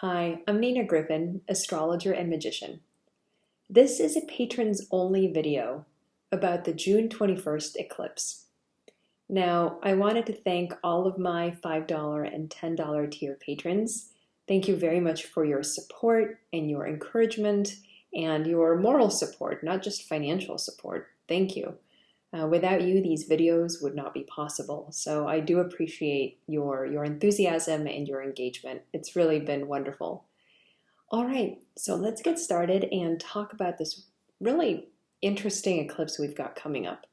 Hi, I'm Nina Griffin, astrologer and magician. This is a patrons only video about the June 21st eclipse. Now, I wanted to thank all of my $5 and $10 tier patrons. Thank you very much for your support and your encouragement and your moral support, not just financial support. Thank you. Without you, these videos would not be possible. So I do appreciate your enthusiasm and your engagement. It's really been wonderful. All right, so let's get started and talk about this really interesting eclipse we've got coming up.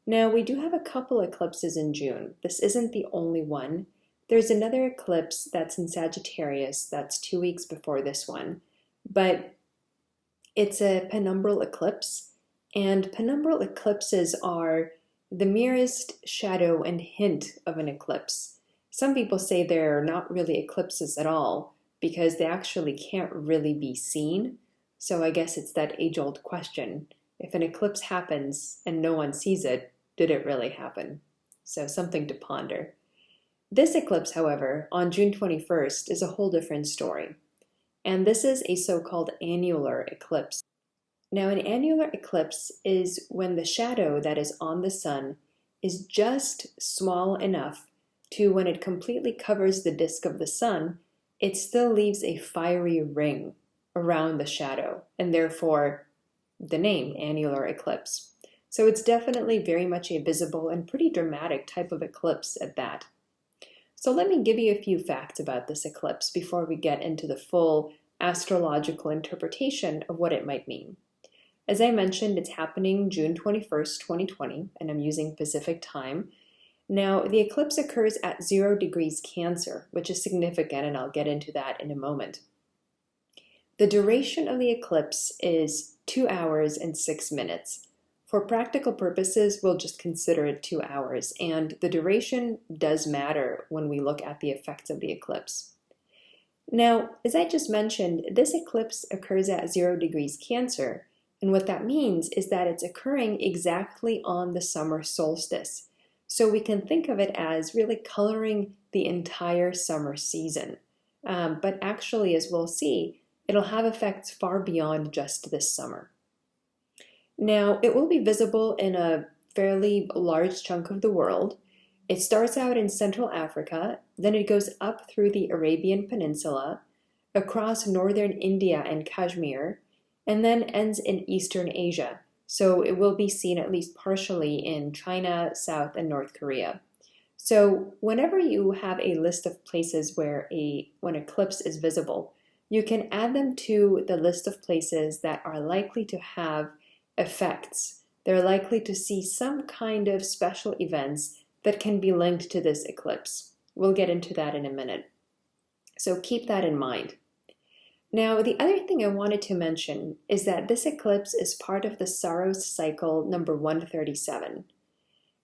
Now, we do have a couple eclipses in June. This isn't the only one. There's another eclipse that's in Sagittarius that's 2 weeks before this one, but it's a penumbral eclipse. And penumbral eclipses are the merest shadow and hint of an eclipse. Some people say they're not really eclipses at all because they actually can't really be seen. So I guess it's that age-old question. If an eclipse happens and no one sees it, did it really happen? So something to ponder. This eclipse, however, on June 21st is a whole different story. And this is a so-called annular eclipse. Now, an annular eclipse is when the shadow that is on the sun is just small enough to, when it completely covers the disk of the sun, it still leaves a fiery ring around the shadow, and therefore the name annular eclipse. So it's definitely very much a visible and pretty dramatic type of eclipse at that. So let me give you a few facts about this eclipse before we get into the full astrological interpretation of what it might mean. As I mentioned, it's happening June 21st, 2020, and I'm using Pacific time. Now, the eclipse occurs at 0 degrees Cancer, which is significant, and I'll get into that in a moment. The duration of the eclipse is 2 hours and 6 minutes. For practical purposes, we'll just consider it 2 hours, and the duration does matter when we look at the effects of the eclipse. Now, as I just mentioned, this eclipse occurs at 0 degrees Cancer, and what that means is that it's occurring exactly on the summer solstice. So we can think of it as really coloring the entire summer season. But actually, as we'll see, it'll have effects far beyond just this summer. Now, it will be visible in a fairly large chunk of the world. It starts out in Central Africa, then it goes up through the Arabian Peninsula, across northern India and Kashmir, and then ends in Eastern Asia. So it will be seen at least partially in China, South, and North Korea. So whenever you have a list of places where when eclipse is visible, you can add them to the list of places that are likely to have effects. They're likely to see some kind of special events that can be linked to this eclipse. We'll get into that in a minute. So keep that in mind. Now, the other thing I wanted to mention is that this eclipse is part of the Saros cycle number 137.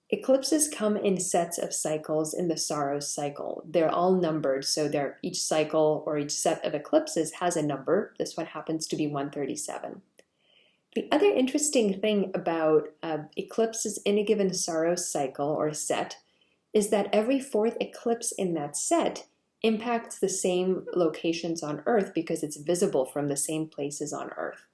Eclipses come in sets of cycles in the Saros cycle. They're all numbered, so each cycle or each set of eclipses has a number. This one happens to be 137. The other interesting thing about eclipses in a given Saros cycle or set is that every fourth eclipse in that set impacts the same locations on Earth because it's visible from the same places on Earth.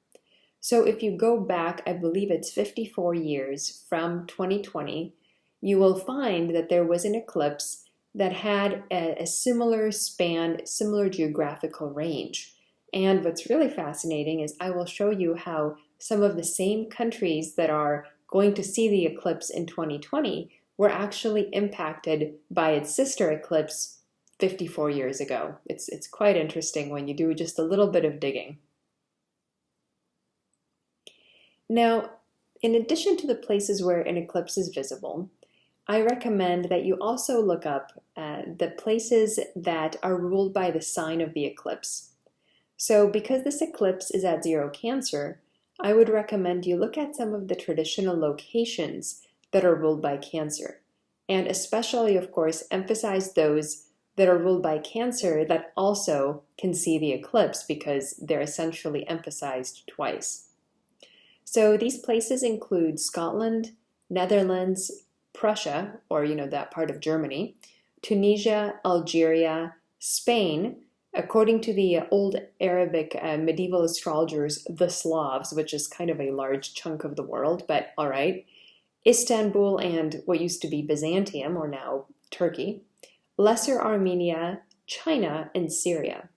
So if you go back, I believe it's 54 years from 2020, you will find that there was an eclipse that had a similar span, similar geographical range. And what's really fascinating is I will show you how some of the same countries that are going to see the eclipse in 2020 were actually impacted by its sister eclipse 54 years ago. It's quite interesting when you do just a little bit of digging. Now, in addition to the places where an eclipse is visible, I recommend that you also look up the places that are ruled by the sign of the eclipse. So because this eclipse is at 0 Cancer, I would recommend you look at some of the traditional locations that are ruled by Cancer, and especially, of course, emphasize those that are ruled by Cancer that also can see the eclipse because they're essentially emphasized twice. So these places include Scotland, Netherlands, Prussia, or that part of Germany, Tunisia, Algeria, Spain, According to the old Arabic medieval astrologers, the Slavs, which is kind of a large chunk of the world, but all right, Istanbul and what used to be Byzantium, or now Turkey, Lesser Armenia, China, and Syria.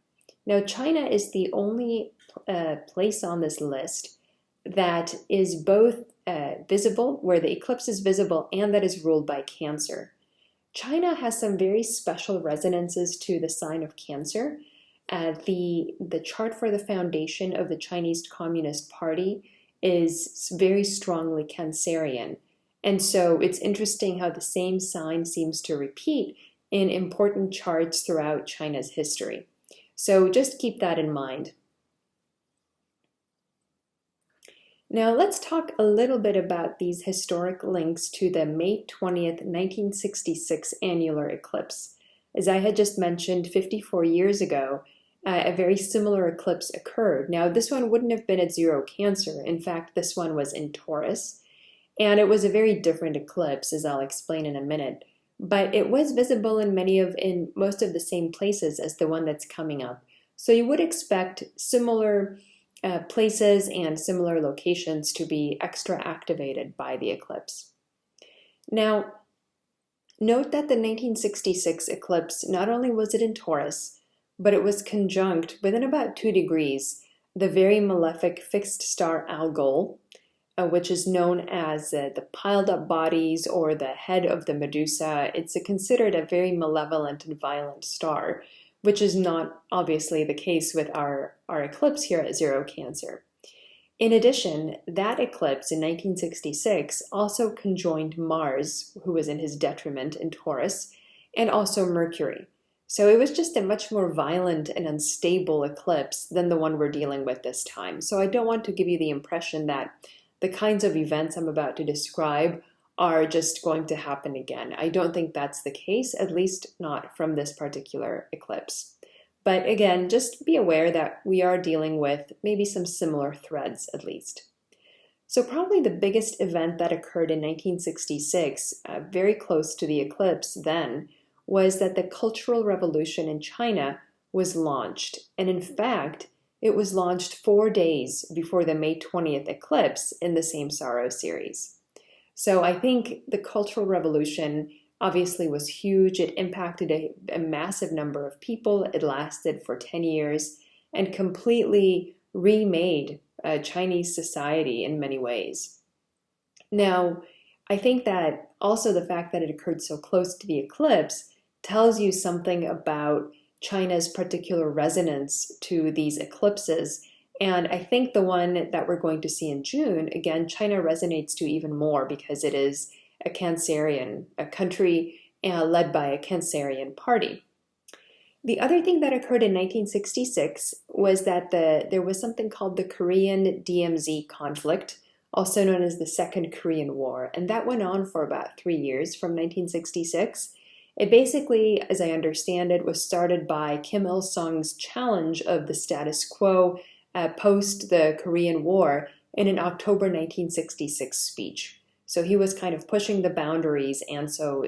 Now, China is the only place on this list that is both visible, where the eclipse is visible, and that is ruled by Cancer. China has some very special resonances to the sign of Cancer. The chart for the foundation of the Chinese Communist Party is very strongly Cancerian. And so it's interesting how the same sign seems to repeat in important charts throughout China's history. So just keep that in mind. Now let's talk a little bit about these historic links to the May 20th, 1966 annular eclipse. As I had just mentioned, 54 years ago, a very similar eclipse occurred. Now this one wouldn't have been at zero Cancer. In fact, this one was in Taurus. And it was a very different eclipse, as I'll explain in a minute. But it was visible in most of the same places as the one that's coming up. So you would expect similar places and similar locations to be extra activated by the eclipse. Now, note that the 1966 eclipse, not only was it in Taurus, but it was conjunct within about 2 degrees, the very malefic fixed star Algol, which is known as the piled up bodies or the head of the Medusa. It's considered a very malevolent and violent star, which is not obviously the case with our eclipse here at zero Cancer. In addition, that eclipse in 1966 also conjoined Mars, who was in his detriment in Taurus, and also Mercury. So it was just a much more violent and unstable eclipse than the one we're dealing with this time. So I don't want to give you the impression that the kinds of events I'm about to describe are just going to happen again. I don't think that's the case, at least not from this particular eclipse. But again, just be aware that we are dealing with maybe some similar threads at least. So probably the biggest event that occurred in 1966, very close to the eclipse then, was that the Cultural Revolution in China was launched. And in fact, it was launched 4 days before the May 20th eclipse in the same Sorrow series. So I think the Cultural Revolution obviously was huge. It impacted a massive number of people. It lasted for 10 years and completely remade Chinese society in many ways. Now, I think that also the fact that it occurred so close to the eclipse tells you something about China's particular resonance to these eclipses. And I think the one that we're going to see in June, again, China resonates to even more because it is a Cancerian, a country led by a Cancerian party. The other thing that occurred in 1966 was that there was something called the Korean DMZ conflict, also known as the Second Korean War. And that went on for about 3 years from 1966. It basically, as I understand it, was started by Kim Il-sung's challenge of the status quo post the Korean War in an October 1966 speech. So he was kind of pushing the boundaries,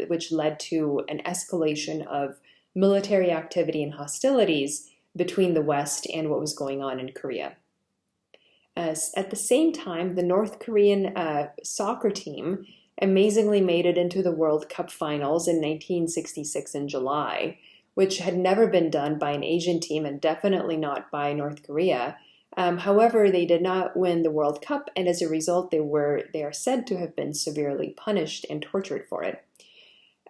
which led to an escalation of military activity and hostilities between the West and what was going on in Korea. At the same time, the North Korean soccer team amazingly made it into the World Cup finals in 1966 in July, which had never been done by an Asian team and definitely not by North Korea. However, they did not win the World Cup, and as a result, they are said to have been severely punished and tortured for it.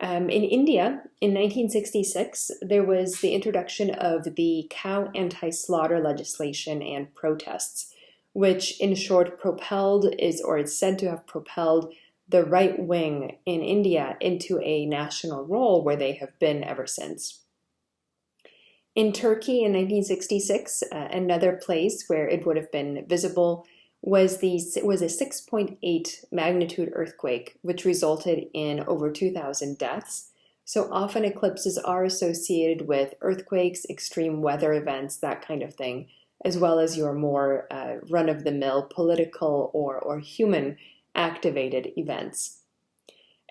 In India, in 1966, there was the introduction of the cow anti-slaughter legislation and protests, which in short is said to have propelled the right wing in India into a national role where they have been ever since. In Turkey in 1966, another place where it would have been visible was a 6.8 magnitude earthquake, which resulted in over 2,000 deaths. So often eclipses are associated with earthquakes, extreme weather events, that kind of thing, as well as your more run-of-the-mill political or human activated events.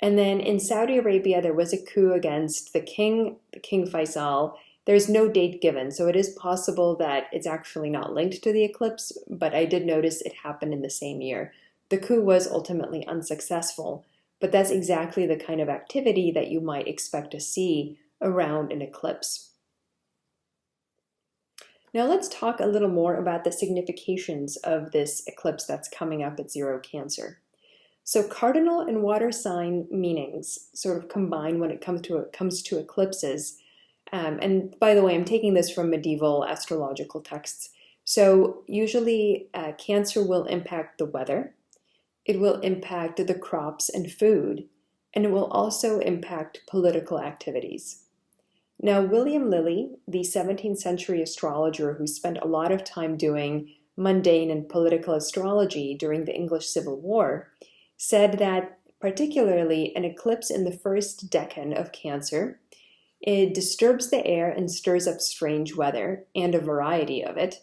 And then in Saudi Arabia, there was a coup against King Faisal, There's no date given, so it is possible that it's actually not linked to the eclipse, but I did notice it happened in the same year. The coup was ultimately unsuccessful, but that's exactly the kind of activity that you might expect to see around an eclipse. Now let's talk a little more about the significations of this eclipse that's coming up at zero Cancer. So cardinal and water sign meanings sort of combine when it comes to eclipses. And by the way, I'm taking this from medieval astrological texts. So usually Cancer will impact the weather, it will impact the crops and food, and it will also impact political activities. Now, William Lilly, the 17th century astrologer who spent a lot of time doing mundane and political astrology during the English Civil War, said that particularly an eclipse in the first decan of Cancer, it disturbs the air and stirs up strange weather, and a variety of it.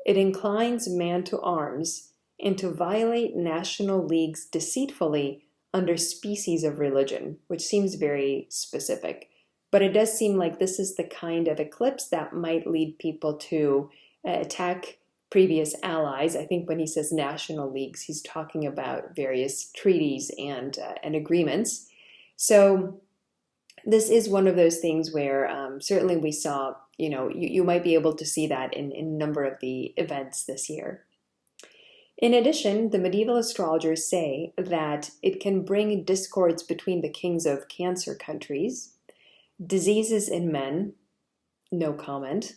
It inclines man to arms, and to violate national leagues deceitfully under species of religion, which seems very specific. But it does seem like this is the kind of eclipse that might lead people to attack previous allies. I think when he says national leagues, he's talking about various treaties and agreements. So this is one of those things where certainly we saw, you might be able to see that in a number of the events this year. In addition, the medieval astrologers say that it can bring discords between the kings of Cancer countries, diseases in men, no comment,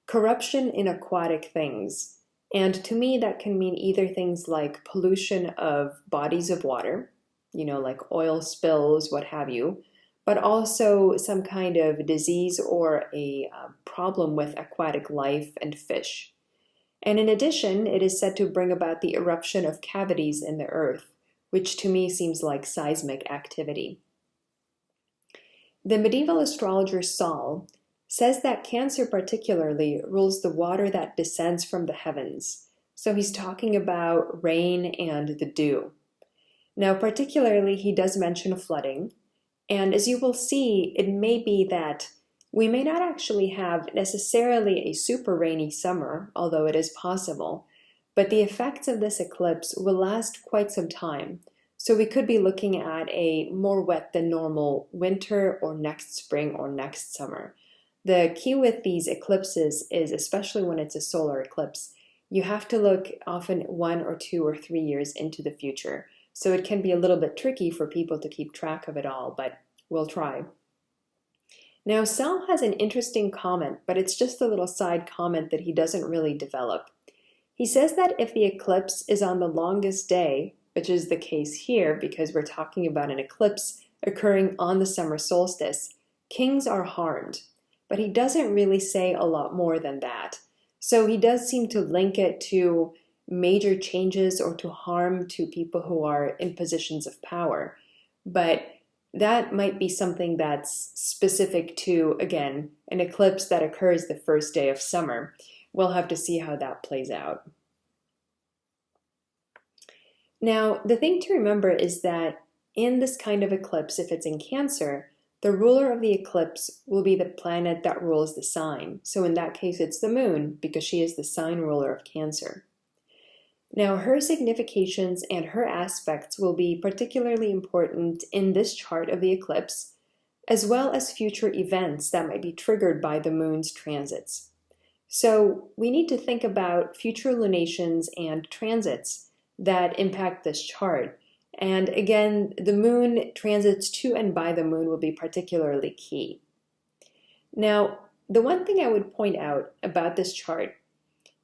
corruption in aquatic things. And to me, that can mean either things like pollution of bodies of water, like oil spills, what have you, but also some kind of disease or a problem with aquatic life and fish. And in addition, it is said to bring about the eruption of cavities in the earth, which to me seems like seismic activity. The medieval astrologer Saul says that Cancer particularly rules the water that descends from the heavens. So he's talking about rain and the dew. Now, particularly, he does mention flooding. And as you will see, it may be that we may not actually have necessarily a super rainy summer, although it is possible, but the effects of this eclipse will last quite some time. So we could be looking at a more wet than normal winter or next spring or next summer. The key with these eclipses is, especially when it's a solar eclipse, you have to look often 1 or 2 or 3 years into the future. So it can be a little bit tricky for people to keep track of it all, but we'll try. Now, Sal has an interesting comment, but it's just a little side comment that he doesn't really develop. He says that if the eclipse is on the longest day, which is the case here because we're talking about an eclipse occurring on the summer solstice, kings are harmed. But he doesn't really say a lot more than that. So he does seem to link it to major changes or to harm to people who are in positions of power. But that might be something that's specific to, again, an eclipse that occurs the first day of summer. We'll have to see how that plays out. Now, the thing to remember is that in this kind of eclipse, if it's in Cancer, the ruler of the eclipse will be the planet that rules the sign. So in that case, it's the moon, because she is the sign ruler of Cancer. Now, her significations and her aspects will be particularly important in this chart of the eclipse, as well as future events that might be triggered by the moon's transits. So we need to think about future lunations and transits that impact this chart. And again, the moon transits to and by the moon will be particularly key. Now, the one thing I would point out about this chart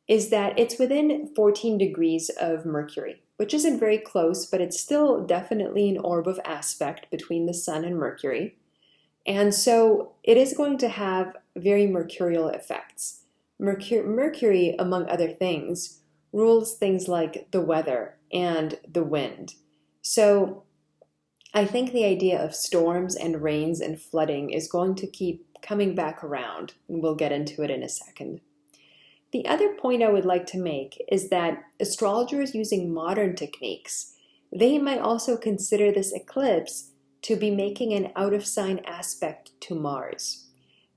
is that it's within 14 degrees of Mercury, which isn't very close, but it's still definitely an orb of aspect between the Sun and Mercury. And so it is going to have very mercurial effects. Mercury, among other things, rules things like the weather and the wind. So I think the idea of storms and rains and flooding is going to keep coming back around, and we'll get into it in a second. The other point I would like to make is that astrologers using modern techniques, they might also consider this eclipse to be making an out-of-sign aspect to Mars.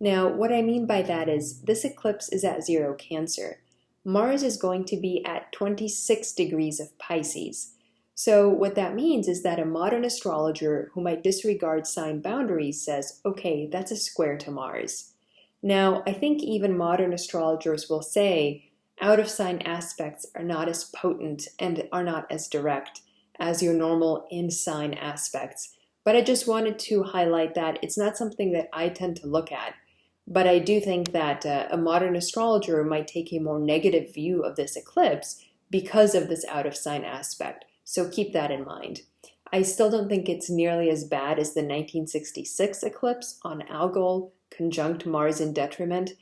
Now, what I mean by that is this eclipse is at 0 Cancer. Mars is going to be at 26 degrees of Pisces. So what that means is that a modern astrologer who might disregard sign boundaries says, okay, that's a square to Mars. Now, I think even modern astrologers will say out-of-sign aspects are not as potent and are not as direct as your normal in-sign aspects. But I just wanted to highlight that it's not something that I tend to look at. But I do think that a modern astrologer might take a more negative view of this eclipse because of this out-of-sign aspect. So keep that in mind. I still don't think it's nearly as bad as the 1966 eclipse on Algol conjunct Mars in detriment,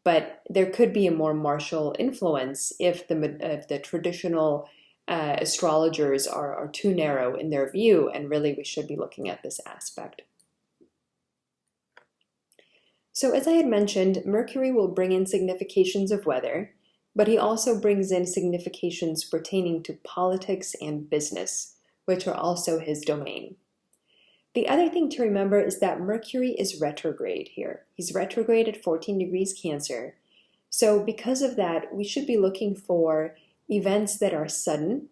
but there could be a more martial influence if the traditional astrologers are too narrow in their view, and really we should be looking at this aspect. So as I had mentioned, Mercury will bring in significations of weather, but he also brings in significations pertaining to politics and business, which are also his domain. The other thing to remember is that Mercury is retrograde here. He's retrograde at 14 degrees Cancer. So because of that, we should be looking for events that are sudden,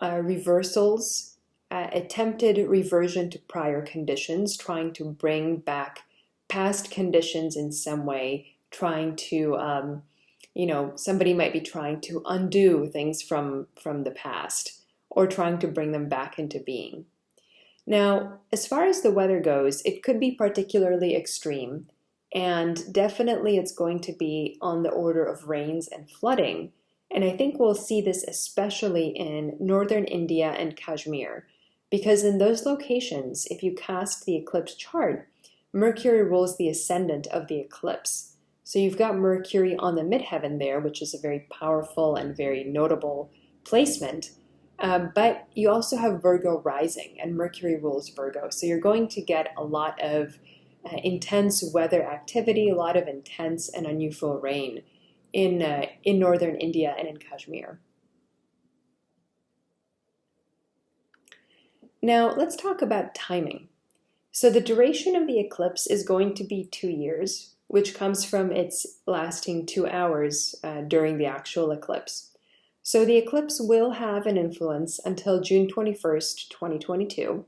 reversals, attempted reversion to prior conditions, trying to bring back past conditions in some way, trying to, somebody might be trying to undo things from the past or trying to bring them back into being. Now, as far as the weather goes, it could be particularly extreme, and definitely it's going to be on the order of rains and flooding. And I think we'll see this especially in northern India and Kashmir, because in those locations, if you cast the eclipse chart, Mercury rules the ascendant of the eclipse. So you've got Mercury on the midheaven there, which is a very powerful and very notable placement. But you also have Virgo rising, and Mercury rules Virgo. So you're going to get a lot of intense weather activity, a lot of intense and unusual rain in northern India and in Kashmir. Now let's talk about timing. So the duration of the eclipse is going to be 2 years, which comes from its lasting 2 hours during the actual eclipse. So the eclipse will have an influence until June 21st, 2022.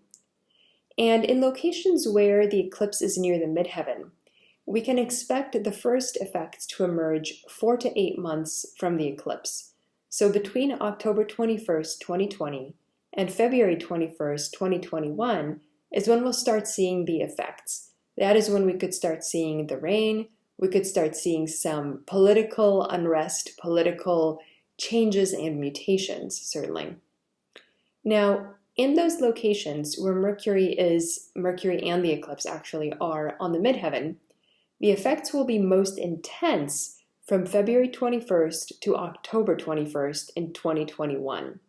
And in locations where the eclipse is near the midheaven, we can expect the first effects to emerge 4 to 8 months from the eclipse. So between October 21st, 2020 and February 21st, 2021 is when we'll start seeing the effects. That is when we could start seeing the rain, we could start seeing some political unrest, political changes and mutations, certainly. Now, in those locations where Mercury and the eclipse actually are on the midheaven, the effects will be most intense from February 21st to October 21st in 2021.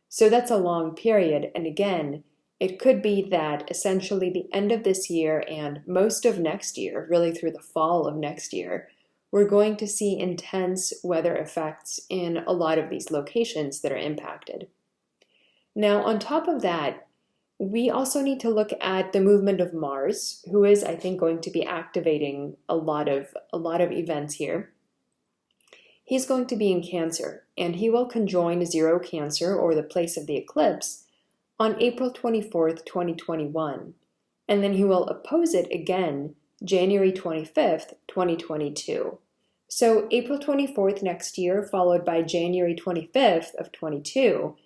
So that's a long period, and again, it could be that essentially the end of this year and most of next year, really through the fall of next year, we're going to see intense weather effects in a lot of these locations that are impacted. Now, on top of that, we also need to look at the movement of Mars, who is, I think, going to be activating a lot of events here. He's going to be in Cancer, and he will conjoin 0 Cancer, or the place of the eclipse, on April 24th, 2021, and then he will oppose it again January 25th, 2022. So April 24th next year, followed by January 25th of 22,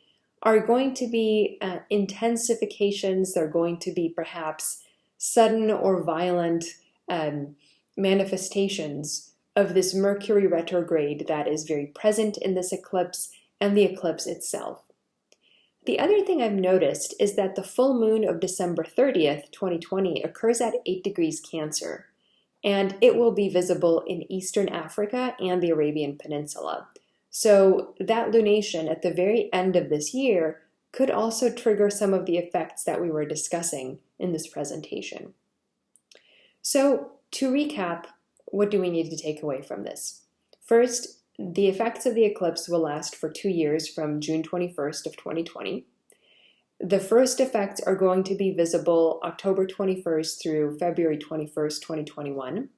are going to be intensifications. They're going to be perhaps sudden or violent manifestations of this Mercury retrograde that is very present in this eclipse and the eclipse itself. The other thing I've noticed is that the full moon of December 30th, 2020 occurs at 8 degrees Cancer, and it will be visible in Eastern Africa and the Arabian Peninsula. So that lunation at the very end of this year could also trigger some of the effects that we were discussing in this presentation. So to recap, what do we need to take away from this? First, the effects of the eclipse will last for 2 years from June 21st of 2020. The first effects are going to be visible October 21st through February 21st, 2021.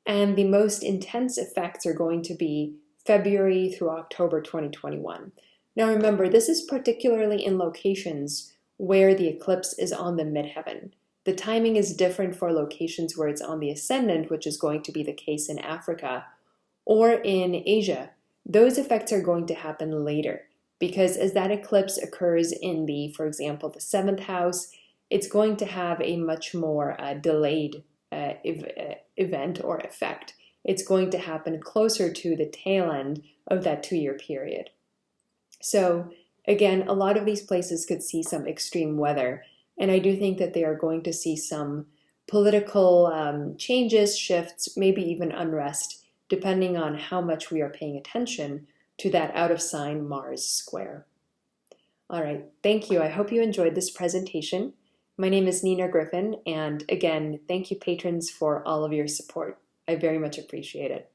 And the most intense effects are going to be February through October 2021. Now remember, this is particularly in locations where the eclipse is on the midheaven. The timing is different for locations where it's on the ascendant, which is going to be the case in Africa, or in Asia. Those effects are going to happen later, because as that eclipse occurs in the, for example, the 7th house, it's going to have a much more delayed event or effect. It's going to happen closer to the tail end of that 2-year period. So again, a lot of these places could see some extreme weather, and I do think that they are going to see some political changes, shifts, maybe even unrest, depending on how much we are paying attention to that out of sign Mars square. All right, thank you. I hope you enjoyed this presentation. My name is Nina Griffin, and again, thank you patrons for all of your support. I very much appreciate it.